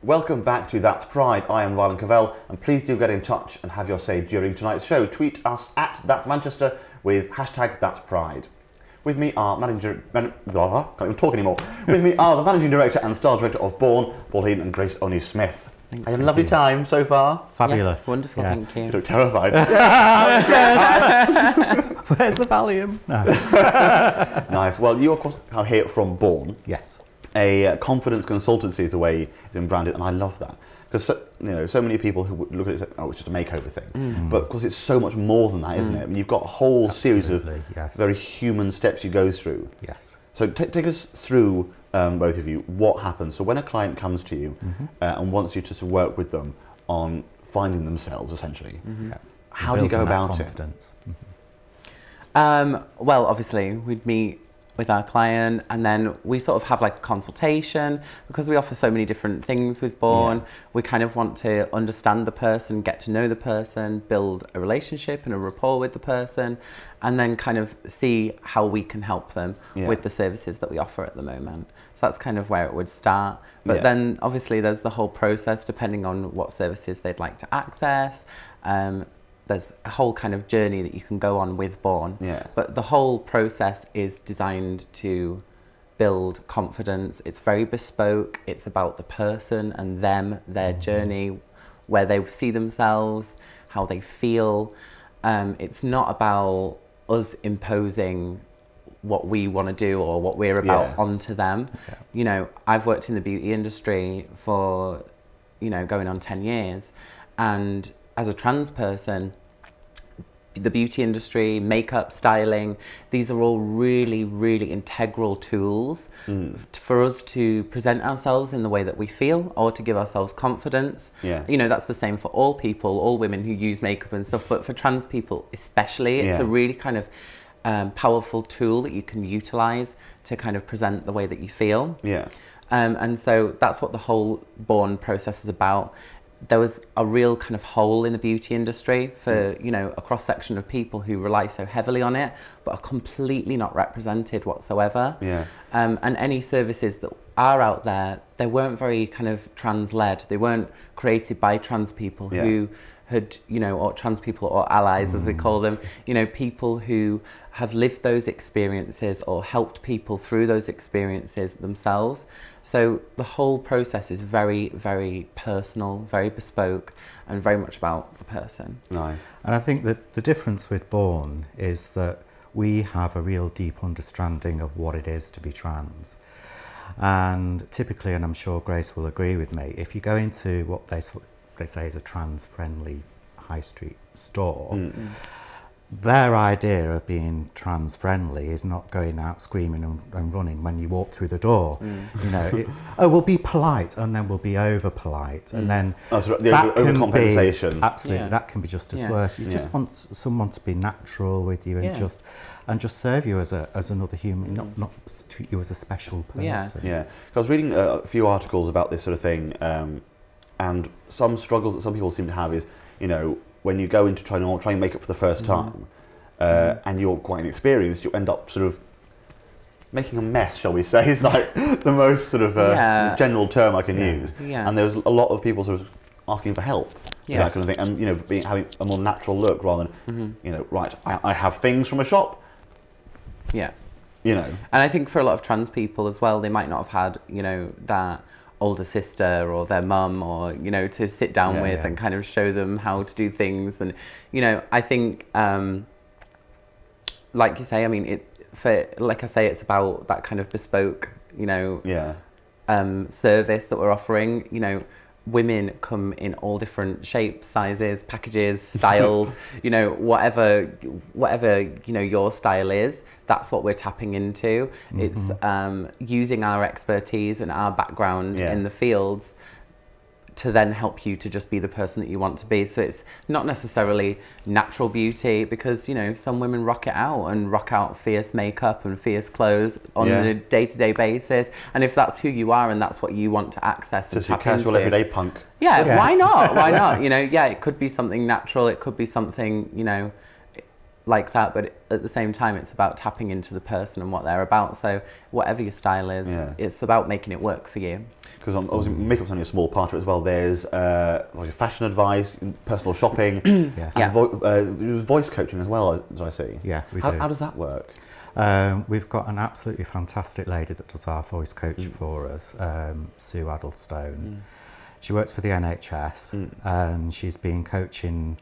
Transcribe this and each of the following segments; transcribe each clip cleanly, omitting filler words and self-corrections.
Welcome back to That's Pride. I am Rylan Cavell, and please do get in touch and have your say during tonight's show. Tweet us at That's Manchester with hashtag That's Pride. With me are can't even talk anymore. With me are the Managing Director and Star Director of Bourne, Paul Heaton and Grace O'Neill-Smith. I had a lovely time so far. Fabulous. Yes, wonderful, yes. thank you. You look terrified. Where's the Valium? No. Nice. Well, you of course are here from Bourne. Yes. A confidence consultancy is the way it's been branded, and I love that. Because so many people who would look at it and say, oh, it's just a makeover thing. But of course it's so much more than that, isn't it? I mean, you've got a whole series of very human steps you go through. Yes. So take us through, both of you, what happens. So when a client comes to you and wants you to work with them on finding themselves, essentially, how do you go about it? Well, obviously, we'd meet with our client, and then we sort of have like a consultation because we offer so many different things with Bourne. We kind of want to understand the person, get to know the person, build a relationship and a rapport with the person, and then kind of see how we can help them with the services that we offer at the moment. So that's kind of where it would start. But then obviously there's the whole process depending on what services they'd like to access. There's a whole kind of journey that you can go on with Bourne. But the whole process is designed to build confidence. It's very bespoke. It's about the person and them, their journey, where they see themselves, how they feel. It's not about us imposing what we want to do or what we're about onto them. You know, I've worked in the beauty industry for, going on 10 years. And as a trans person, the beauty industry, makeup, styling, these are all really, really integral tools for us to present ourselves in the way that we feel or to give ourselves confidence. That's the same for all people, all women who use makeup and stuff, but for trans people especially, it's a really kind of powerful tool that you can utilize to kind of present the way that you feel. And so that's what the whole Bourne process is about. There was a real kind of hole in the beauty industry for, a cross-section of people who rely so heavily on it, but are completely not represented whatsoever. And any services that are out there, they weren't very kind of trans-led. They weren't created by trans people who had, or trans people or allies, as we call them, people who have lived those experiences or helped people through those experiences themselves. So the whole process is very, very personal, very bespoke, and very much about the person. Nice. And I think that the difference with Bourne is that we have a real deep understanding of what it is to be trans. And typically, and I'm sure Grace will agree with me, if you go into what they say is a trans-friendly high street store, their idea of being trans-friendly is not going out screaming and running when you walk through the door. It's, we'll be polite, and then we'll be over-polite, and then so the that can overcompensation. be, absolutely, that can be just as worse. You just want someone to be natural with you and just serve you as another human, not treat you as a special person. I was reading a few articles about this sort of thing, and some struggles that some people seem to have is, when you go into trying and make up for the first time, and you're quite inexperienced, you end up sort of making a mess, shall we say? It's like the most sort of general term I can use. And there's a lot of people sort of asking for help, that kind of thing, and having a more natural look rather than, right, I have things from a shop. And I think for a lot of trans people as well, they might not have had, that older sister or their mum or, to sit down with and kind of show them how to do things. And, I think, like you say, I mean, it's about that kind of bespoke, service that we're offering. Women come in all different shapes, sizes, packages, styles, whatever, your style is, that's what we're tapping into. It's using our expertise and our background in the fields to then help you to just be the person that you want to be. So it's not necessarily natural beauty, because, some women rock out fierce makeup and fierce clothes on a day-to-day basis. And if that's who you are and that's what you want to access and just your tap casual into, everyday punk. why not? Why not? It could be something natural. It could be something, like that, but at the same time, it's about tapping into the person and what they're about. So whatever your style is, it's about making it work for you. Because obviously makeup's only a small part of it as well. There's like fashion advice, personal shopping, and voice coaching as well, as I see. Yeah, we how, do. How does that work? We've got an absolutely fantastic lady that does our voice coach for us, Sue Addlestone. She works for the NHS and she's been coaching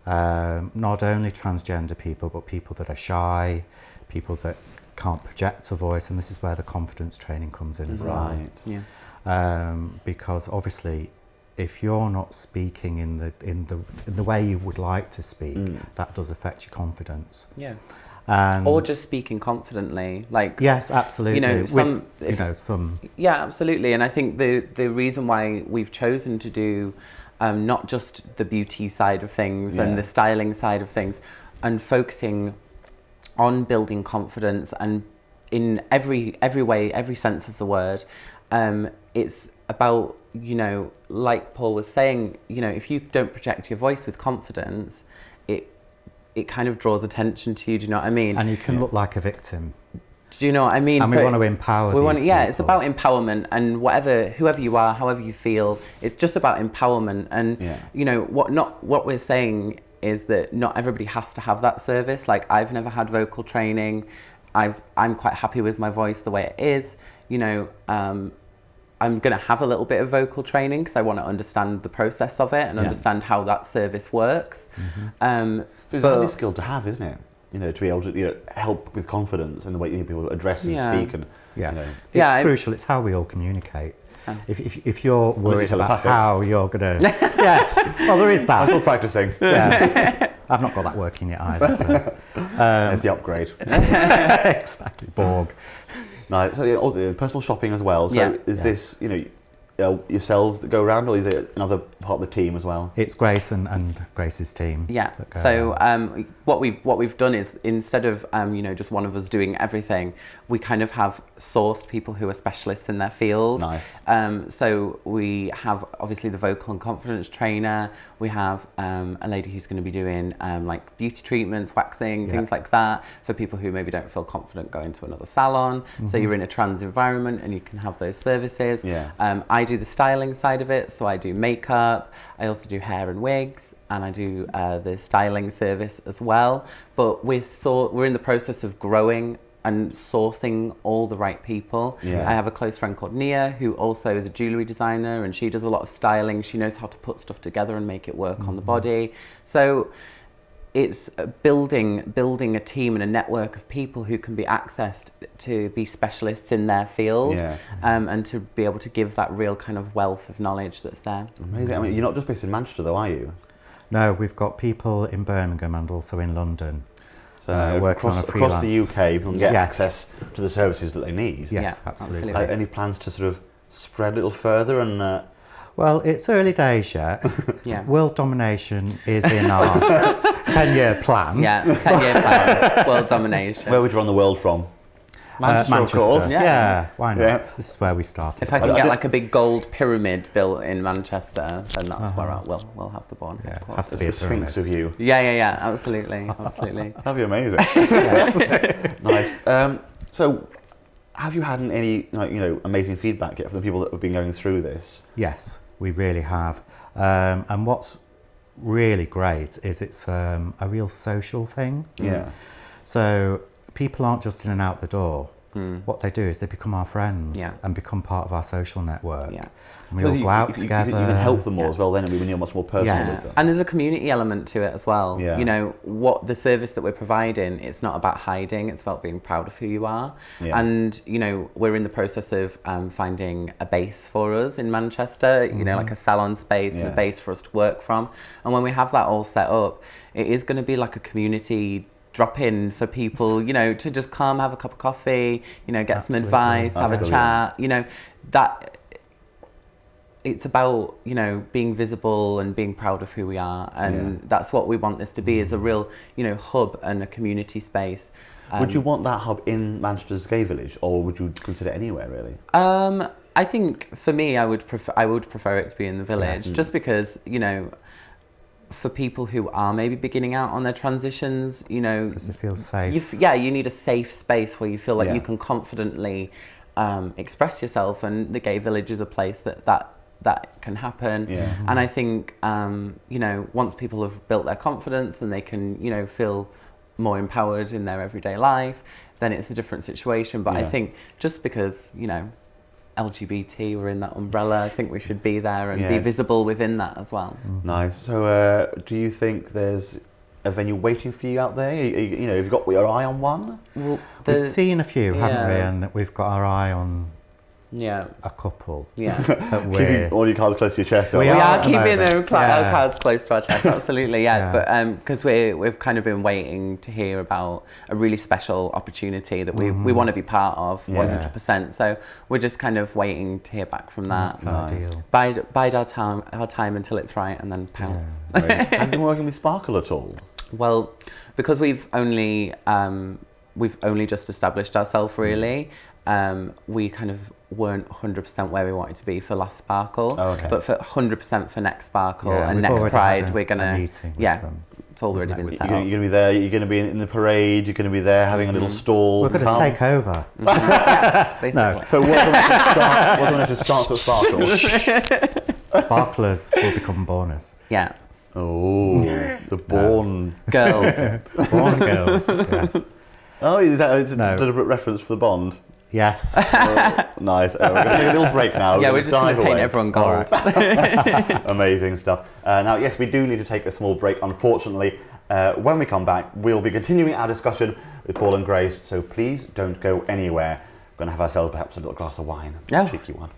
not only transgender people, but people that are shy, people that can't project a voice, and this is where the confidence training comes in as well. Right. Yeah. Because obviously, if you're not speaking in the way you would like to speak, that does affect your confidence. Yeah. And Or just speaking confidently, like yes, absolutely. some. Yeah, absolutely. And I think the reason why we've chosen to do not just the beauty side of things and the styling side of things, and focusing on building confidence, and in every way, every sense of the word, it's about, like Paul was saying, if you don't project your voice with confidence, it kind of draws attention to you. Do you know what I mean? And you can look like a victim. Do you know what I mean? And we want to empower these people. It's about empowerment, and whoever you are, however you feel, it's just about empowerment. And what we're saying is that not everybody has to have that service. Like, I've never had vocal training. I'm quite happy with my voice the way it is. I'm going to have a little bit of vocal training because I want to understand the process of it and understand how that service works. But it's a handy skill to have, isn't it? To be able to help with confidence and the way people address and speak. And it's crucial. It's how we all communicate. If you're worried about how you're going to... Yes, well, there is that. I'm still practicing. Yeah. I've not got that working yet either. So. It's the upgrade. Exactly, Borg. No, so personal shopping as well. So is this, yourselves that go around, or is it another part of the team as well? It's Grace and Grace's team. Yeah. So what we've done is, instead of just one of us doing everything, we kind of have sourced people who are specialists in their field. Nice. So we have obviously the vocal and confidence trainer. We have a lady who's going to be doing like beauty treatments, waxing, things like that, for people who maybe don't feel confident going to another salon. So you're in a trans environment and you can have those services. I do the styling side of it, so I do makeup, I also do hair and wigs, and I do the styling service as well. But we're in the process of growing and sourcing all the right people. I have a close friend called Nia, who also is a jewellery designer, and she does a lot of styling. She knows how to put stuff together and make it work on the body. So it's building a team and a network of people who can be accessed to be specialists in their field, and to be able to give that real kind of wealth of knowledge that's there. Amazing. I mean, you're not just based in Manchester though, are you? No, we've got people in Birmingham and also in London. So across the UK, people can get access to the services that they need. Yes, absolutely. Any plans to sort of spread a little further and... Well, it's early days yet. World domination is in our 10-year plan. 10-year plan, world domination. Where would you run the world from? Manchester, of course. Yeah, why not? This is where we started. If I can get like a big gold pyramid built in Manchester, then that's where we'll have the Born. Yeah, it has to be a Sphinx of you. Yeah, absolutely. That'd be amazing. Nice. So, have you had any amazing feedback yet from the people that have been going through this? Yes, we really have. And what's really great is it's a real social thing. Yeah. So people aren't just in and out the door. What they do is they become our friends and become part of our social network. And we all go out together. You can help them more as well then, and when you're much more personal with them. And there's a community element to it as well. What the service that we're providing, it's not about hiding, it's about being proud of who you are. And we're in the process of finding a base for us in Manchester, like a salon space and a base for us to work from. And when we have that all set up, it is going to be like a community drop in for people, to just come, have a cup of coffee, get some advice, have a chat, that it's about, being visible and being proud of who we are. And that's what we want this to be, is a real, hub and a community space. Would you want that hub in Manchester's gay village, or would you consider anywhere really? I think for me, I would prefer it to be in the village, just because, for people who are maybe beginning out on their transitions, you know, Because it feels safe. you need a safe space where you feel like Yeah. you can confidently express yourself, and the gay village is a place that can happen. Yeah. And I think, you know, once people have built their confidence and they can, you know, feel more empowered in their everyday life, then it's a different situation. But I Yeah. think just because, you know, LGBT were in that umbrella, I think we should be there and be Yeah. visible within that as well. Nice. So, do you think there's a venue waiting for you out there? You know, have you got your eye on one? Well, We've seen a few, haven't we? Yeah. And we've got our eye on yeah, a couple. yeah. That Keeping we're, all your cards close to your chest. We We are are at the keeping moment. our Yeah. cards close to our chest, absolutely, yeah. Yeah. But because we've kind of been waiting to hear about a really special opportunity that we want to be part of, Yeah. 100%. So we're just kind of waiting to hear back from that. that's ideal. Bide our time until it's right, and then pounce. Great. Have you been working with Sparkle at all? Well, because we've only just established ourselves, really. We kind of weren't 100% where we wanted to be for last Sparkle, Oh, okay. but for 100% for next Sparkle Yeah, and we've next already Pride, had we're a gonna, meeting with yeah, them. it's already Met been with set You're up. going to be there. You're going to be in the parade. You're going to be there having a little stall. We're going to Come. take over. Yeah, basically. So what when it starts at Sparkle? Sparklers will become borners. Yeah, Oh, the Born. girls. Born girls. Yes. Oh, is that a No. deliberate reference for the Bond? Yes. Oh, nice. We're going to take a little break now. Yeah, we're gonna just going dive to paint away. everyone gold. Amazing stuff. Now, yes, we do need to take a small break, unfortunately. When we come back, we'll be continuing our discussion with Paul and Grace, so please don't go anywhere. We're going to have ourselves perhaps a little glass of wine. Oh. Cheeky one.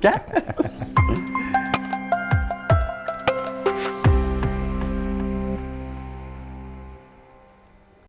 Yeah.